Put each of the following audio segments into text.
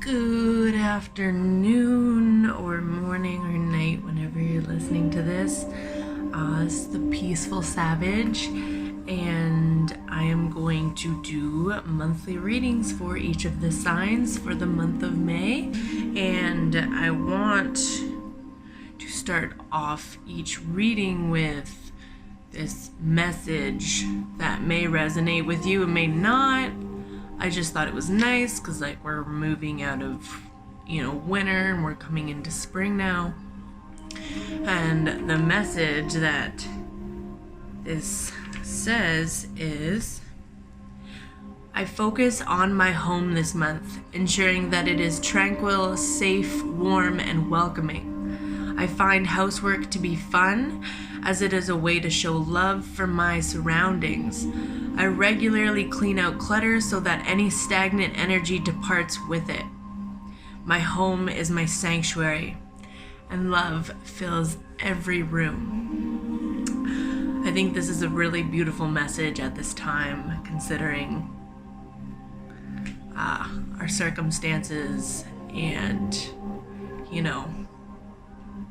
Good afternoon or morning or night whenever you're listening to this. This is the Peaceful Savage, and I am going to do monthly readings for each of the signs for the month of May. And I want to start off each reading with this message that may resonate with you and may not. I just thought it was nice because we're moving out of winter and we're coming into spring now. And the message that this says is, I focus on my home this month, ensuring that it is tranquil, safe, warm, and welcoming. I find housework to be fun, as it is a way to show love for my surroundings. I regularly clean out clutter so that any stagnant energy departs with it. My home is my sanctuary, and love fills every room. I think this is a really beautiful message at this time, considering our circumstances and,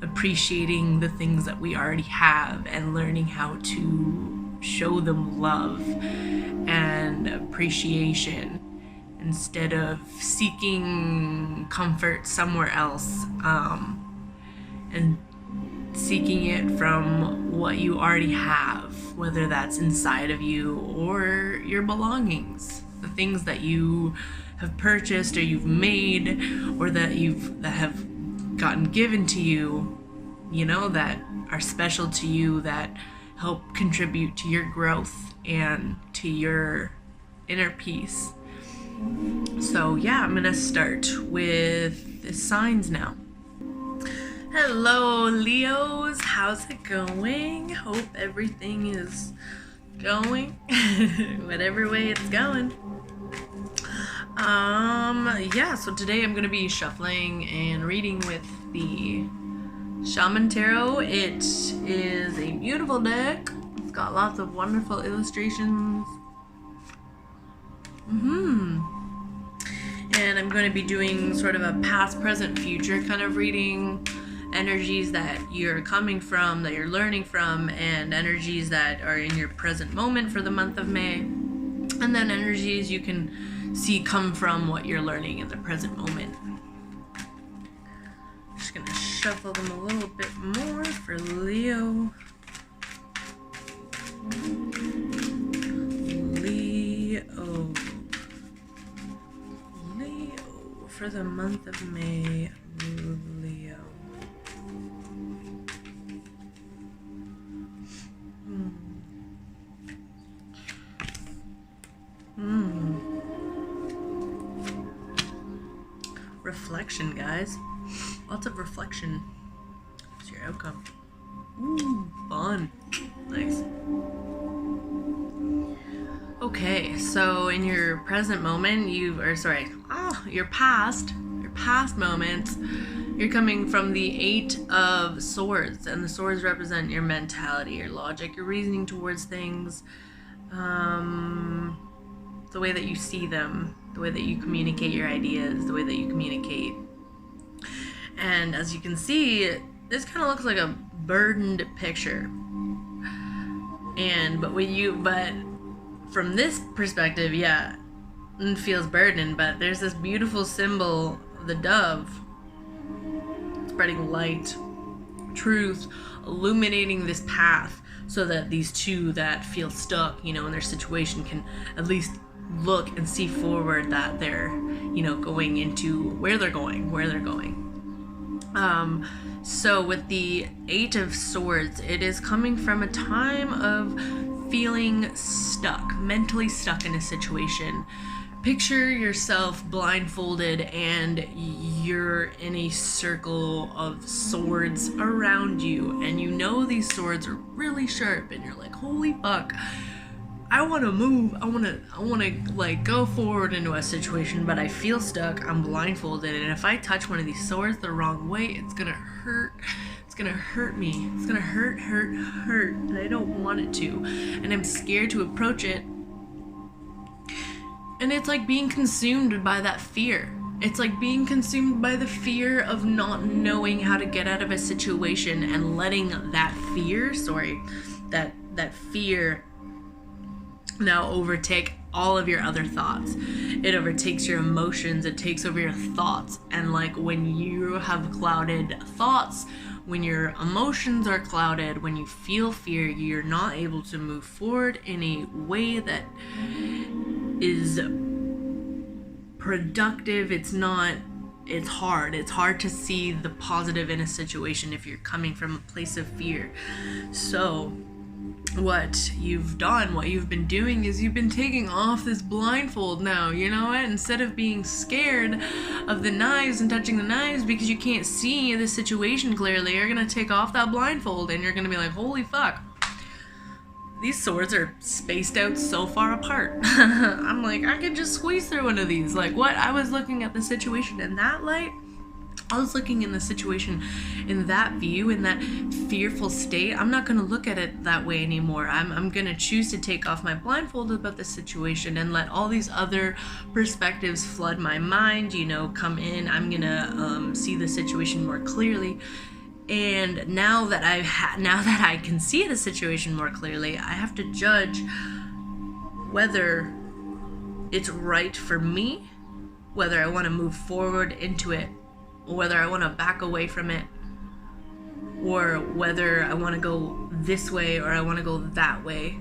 appreciating the things that we already have and learning how to show them love and appreciation instead of seeking comfort somewhere else, and seeking it from what you already have, whether that's inside of you or your belongings, the things that you have purchased or you've made or that have gotten given to you, that are special to you, that help contribute to your growth and to your inner peace. So I'm gonna start with the signs now. Hello Leos, how's it going? Hope everything is going whatever way it's going. So today I'm gonna be shuffling and reading with the Shaman Tarot. It is a beautiful deck. It's got lots of wonderful illustrations. And I'm going to be doing sort of a past, present, future kind of reading. Energies that you're coming from, that you're learning from, and energies that are in your present moment for the month of May. And then energies you can see come from what you're learning in the present moment. Just going to shuffle them a little bit more for Leo. Leo for the month of May. Leo. Reflection, guys. Lots of reflection. What's your outcome? Ooh, fun. Nice. Okay, so in your present moment, your past moments, you're coming from the 8 of Swords, and the swords represent your mentality, your logic, your reasoning towards things, the way that you see them, the way that you communicate your ideas, the way that you communicate. And as you can see, this kind of looks like a burdened picture. But from this perspective, it feels burdened, but there's this beautiful symbol of the dove spreading light, truth, illuminating this path so that these two that feel stuck, in their situation can at least look and see forward that they're, going into where they're going. So with the 8 of Swords, it is coming from a time of feeling stuck, mentally stuck in a situation. Picture yourself blindfolded and you're in a circle of swords around you, and these swords are really sharp, and you're like, holy fuck, I want to move, I want to go forward into a situation, but I feel stuck, I'm blindfolded, and if I touch one of these swords the wrong way, it's gonna hurt. It's gonna hurt me. It's gonna hurt, and I don't want it to, and I'm scared to approach it. And it's like being consumed by that fear, it's like being consumed by the fear of not knowing how to get out of a situation and letting that fear, that fear now overtake all of your other thoughts. It overtakes your emotions, it takes over your thoughts. And like when you have clouded thoughts, when your emotions are clouded, when you feel fear, you're not able to move forward in a way that is productive. It's hard to see the positive in a situation if you're coming from a place of fear. So what you've been doing is you've been taking off this blindfold now, you know what? Instead of being scared of the knives and touching the knives because you can't see the situation clearly, you're gonna take off that blindfold and you're gonna be like, holy fuck, these swords are spaced out so far apart. I'm like, I could just squeeze through one of these. Like, what? I was looking at the situation in that light. I was looking in the situation in that view, in that fearful state. I'm not going to look at it that way anymore. I'm going to choose to take off my blindfold about the situation and let all these other perspectives flood my mind, come in. I'm going to see the situation more clearly. And now that I can see the situation more clearly, I have to judge whether it's right for me, whether I want to move forward into it, or whether I want to back away from it, or whether I want to go this way or I want to go that way.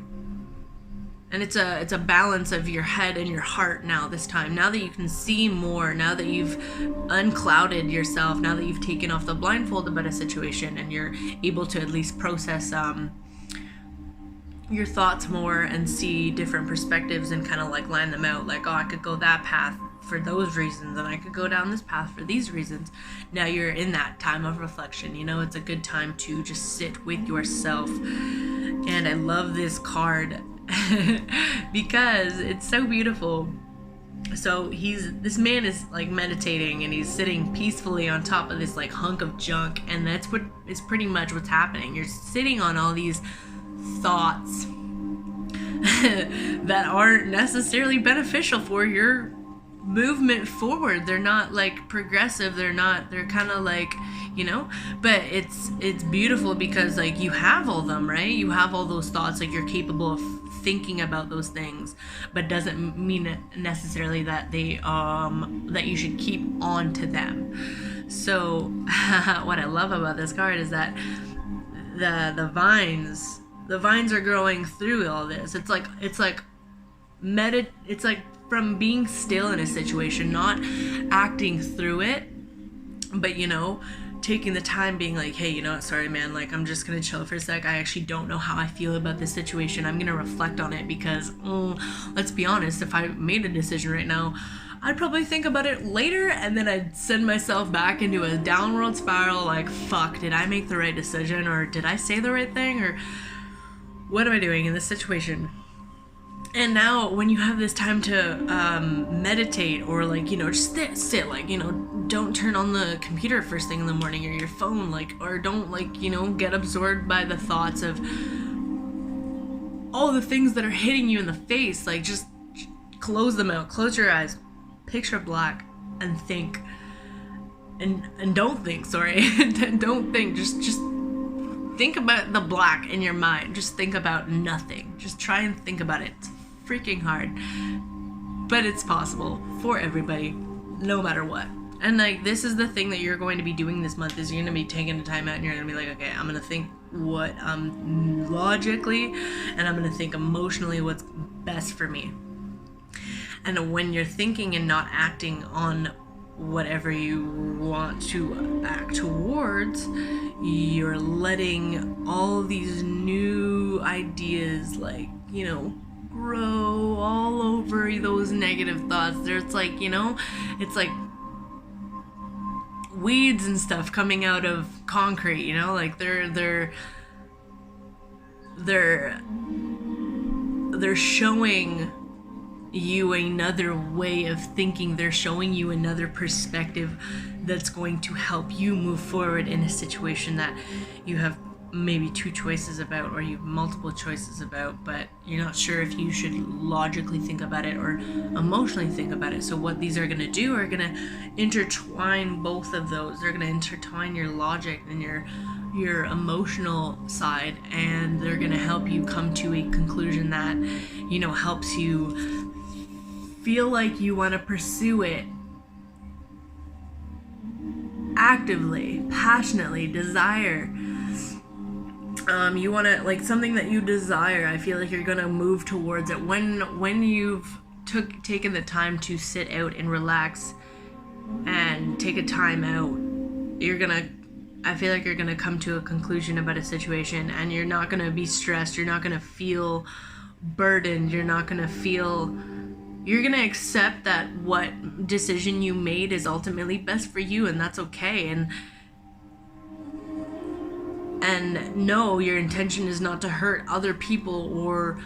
And it's a balance of your head and your heart now this time. Now that you can see more, now that you've unclouded yourself, now that you've taken off the blindfold about a situation and you're able to at least process your thoughts more and see different perspectives and kind of like line them out. Like, oh, I could go that path for those reasons and I could go down this path for these reasons. Now you're in that time of reflection. It's a good time to just sit with yourself. And I love this card because it's so beautiful. So this man is like meditating and he's sitting peacefully on top of this like hunk of junk, and that's what is pretty much what's happening. You're sitting on all these thoughts that aren't necessarily beneficial for your movement forward. They're not like progressive, they're kind of like, but it's beautiful because like you have all them, right? You have all those thoughts, like you're capable of thinking about those things, but doesn't mean necessarily that they that you should keep on to them. So what I love about this card is that the vines are growing through all this. It's like from being still in a situation, not acting through it, but taking the time, being like, hey, sorry man, like I'm just gonna chill for a sec. I actually don't know how I feel about this situation. I'm gonna reflect on it because let's be honest, if I made a decision right now, I'd probably think about it later and then I'd send myself back into a downward spiral like, fuck, did I make the right decision, or did I say the right thing, or what am I doing in this situation? And now when you have this time to meditate, or like, just sit, like, don't turn on the computer first thing in the morning, or your phone, like, or don't like, get absorbed by the thoughts of all the things that are hitting you in the face. Like, just close them out, close your eyes, picture black, and think. And don't think, sorry. Don't think, just think about the black in your mind. Just think about nothing. Just try and think about it. It's freaking hard, but it's possible for everybody, no matter what. And like, this is the thing that you're going to be doing this month, is you're going to be taking the time out and you're going to be like, okay, I'm going to think what logically, and I'm going to think emotionally what's best for me. And when you're thinking and not acting on whatever you want to act towards, you're letting all these new ideas, like, grow all over those negative thoughts. There's like, it's like weeds and stuff coming out of concrete, like they're showing you another way of thinking. They're showing you another perspective that's going to help you move forward in a situation that you have maybe two choices about, or you have multiple choices about, but you're not sure if you should logically think about it or emotionally think about it. So what these are going to do are going to intertwine both of those. They're going to intertwine your logic and your emotional side, and they're going to help you come to a conclusion that, you know, helps you feel like you want to pursue it actively, passionately, desire. You want to, like, something that you desire. I feel like you're gonna move towards it when you've taken the time to sit out and relax and take a time out. I feel like you're gonna come to a conclusion about a situation, and you're not gonna be stressed. You're not gonna feel burdened. You're gonna accept that what decision you made is ultimately best for you, and that's okay. And no, your intention is not to hurt other people or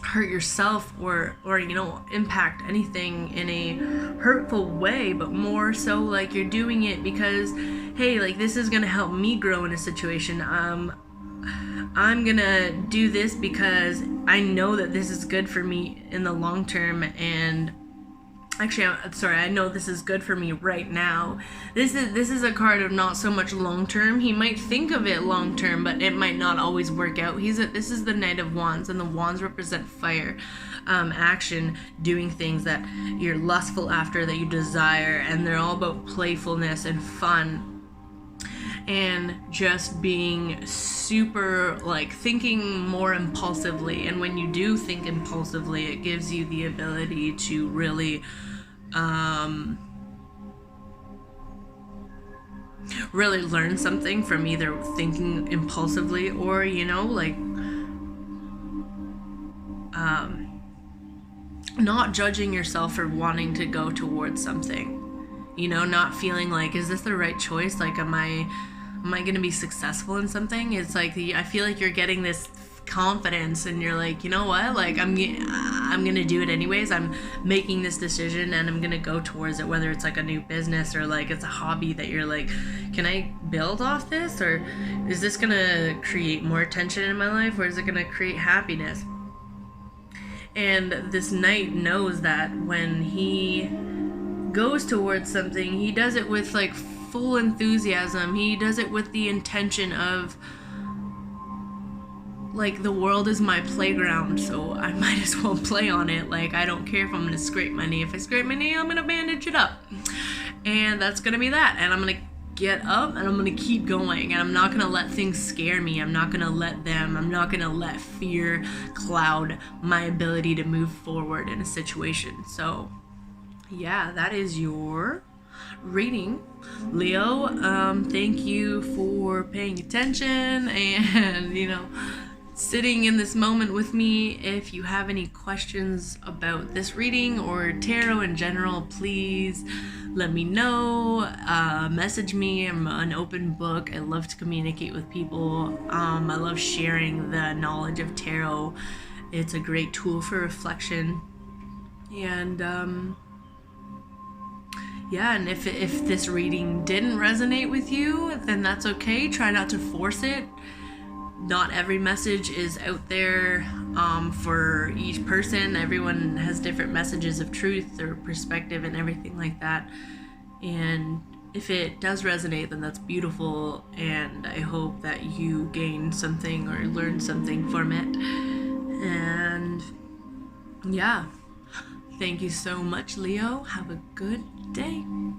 hurt yourself or you know, impact anything in a hurtful way, but more so like you're doing it because, hey, like, this is gonna help me grow in a situation. I'm gonna do this because I know that this is good for me in the long term, and actually, I know this is good for me right now. This is a card of not so much long term. He might think of it long term, but it might not always work out. This is the Knight of Wands, and the Wands represent fire, action, doing things that you're lustful after, that you desire, and they're all about playfulness and fun. And just being super, like, thinking more impulsively. And when you do think impulsively, it gives you the ability to really really learn something from either thinking impulsively or, you know, like, not judging yourself for wanting to go towards something. You know, not feeling like, is this the right choice? Like, am I going to be successful in something? It's like, I feel like you're getting this confidence, and you're like, you know what? Like, I'm going to do it anyways. I'm making this decision, and I'm going to go towards it, whether it's like a new business or like it's a hobby that you're like, can I build off this? Or is this going to create more tension in my life? Or is it going to create happiness? And this knight knows that when he goes towards something, he does it with like full enthusiasm. He does it with the intention of, like, the world is my playground, so I might as well play on it. Like, I don't care if I'm gonna scrape my knee. If I scrape my knee, I'm gonna bandage it up, and that's gonna be that. And I'm gonna get up, and I'm gonna keep going, and I'm not gonna let things scare me. I'm not gonna let fear cloud my ability to move forward in a situation. So yeah, that is your reading, Leo. Thank you for paying attention and, you know, sitting in this moment with me. If you have any questions about this reading or tarot in general, please let me know. Message me. I'm an open book. I love to communicate with people. I love sharing the knowledge of tarot. It's a great tool for reflection. And yeah, and if this reading didn't resonate with you, then that's okay. Try not to force it. Not every message is out there for each person. Everyone has different messages of truth or perspective and everything like that. And if it does resonate, then that's beautiful. And I hope that you gain something or learn something from it. And yeah, thank you so much, Leo. Have a good day.